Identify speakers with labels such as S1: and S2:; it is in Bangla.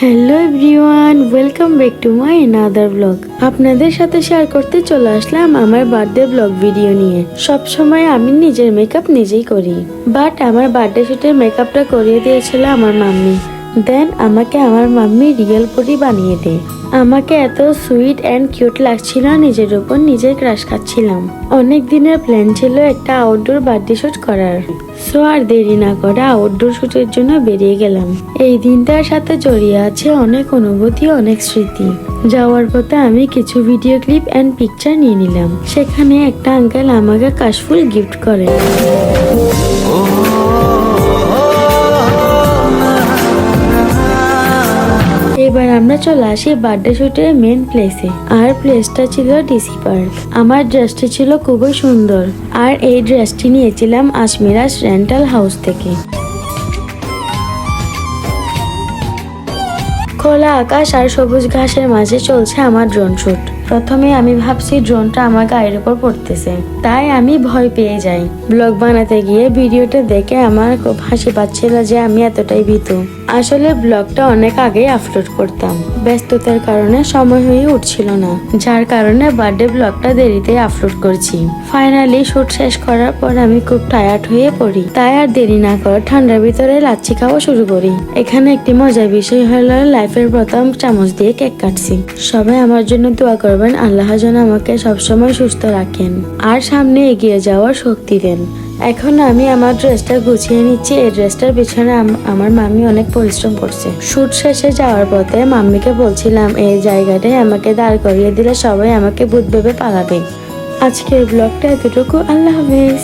S1: Hello everyone, welcome back to my another blog. আপনাদের সাথে শেয়ার করতে চলে আসলাম আমার বার্থডে ব্লগ ভিডিও নিয়ে। সব সময় আমি নিজের মেকআপ নিজেই করি, বাট আমার বার্থডে শুটের মেকআপটা করিয়ে দিয়েছিল আমার মাম্মি। দেন আমাকে আমার মাম্মি রিয়েল পরি বানিয়ে দেয়। আমাকে এত সুইট অ্যান্ড কিউট লাগছিল, নিজের উপর নিজের ক্রাশ খাচ্ছিলাম। অনেক দিনের প্ল্যান ছিল একটা আউটডোর বার্থডে শুট করার, সো আর দেরি না করে আউটডোর শুটের জন্য বেরিয়ে গেলাম। এই দিনটার সাথে জড়িয়ে আছে অনেক অনুভূতি, অনেক স্মৃতি। যাওয়ার পথে আমি কিছু ভিডিও ক্লিপ অ্যান্ড পিকচার নিয়ে নিলাম। সেখানে একটা আঙ্কেল আমাকে কাশফুল গিফট করে। এবার আমরা চলে আসি বার্থডে শুটের মেন প্লেসে, আর প্লেসটা ছিল ডিসি পার্ক। আমার ড্রেসটি ছিল খুবই সুন্দর, আর এই ড্রেসটি নিয়েছিলাম আজমিরাজ রেন্টাল হাউস থেকে। খোলা আকাশ আর সবুজ ঘাসের মাঝে চলছে আমার ড্রোন শুট। প্রথমে আমি ভাবছি ড্রোনটা আমার গায়ের উপর পড়তেছে, তাই আমি ভয় পেয়ে যাই। ব্লগ বানাতে গিয়ে ভিডিওটা দেখে আমার খুব হাসি পাচ্ছিল যে আমি এতটাই ভীতু। আসলে ব্লগটা অনেক আগেই আপলোড করতাম, ব্যস্ততার কারণে সময় হয়ে উঠছিল না, যার কারণে বার্থডে ব্লগটা দেরিতে আপলোড করছি। ফাইনালি শুট শেষ করার পর আমি খুব টায়ার্ড হয়ে পড়ি, তাই আর দেরি না করে ঠান্ডার ভিতরে লাচ্ছি খাওয়া শুরু করি। এখানে একটি মজার বিষয় হলো লাইফের প্রথম চামচ দিয়ে কেক কাটছি। সবাই আমার জন্য দোয়া করবেন, আল্লাহ যেন আমাকে সবসময় সুস্থ রাখেন আর সামনে এগিয়ে যাওয়ার শক্তি দেন। এখন আমি আমার ড্রেসটা গুছিয়ে নিচ্ছি। এই ড্রেসটার পিছনে আমার মাম্মি অনেক পরিশ্রম করছে। শুট শেষে যাওয়ার পথে মাম্মিকে বলছিলাম এই জায়গাটায় আমাকে দাঁড় করিয়ে দিলে সবাই আমাকে ভূত ভেবে পালাবে। আজকের ব্লগটা এতটুকু। আল্লাহ হাফেজ।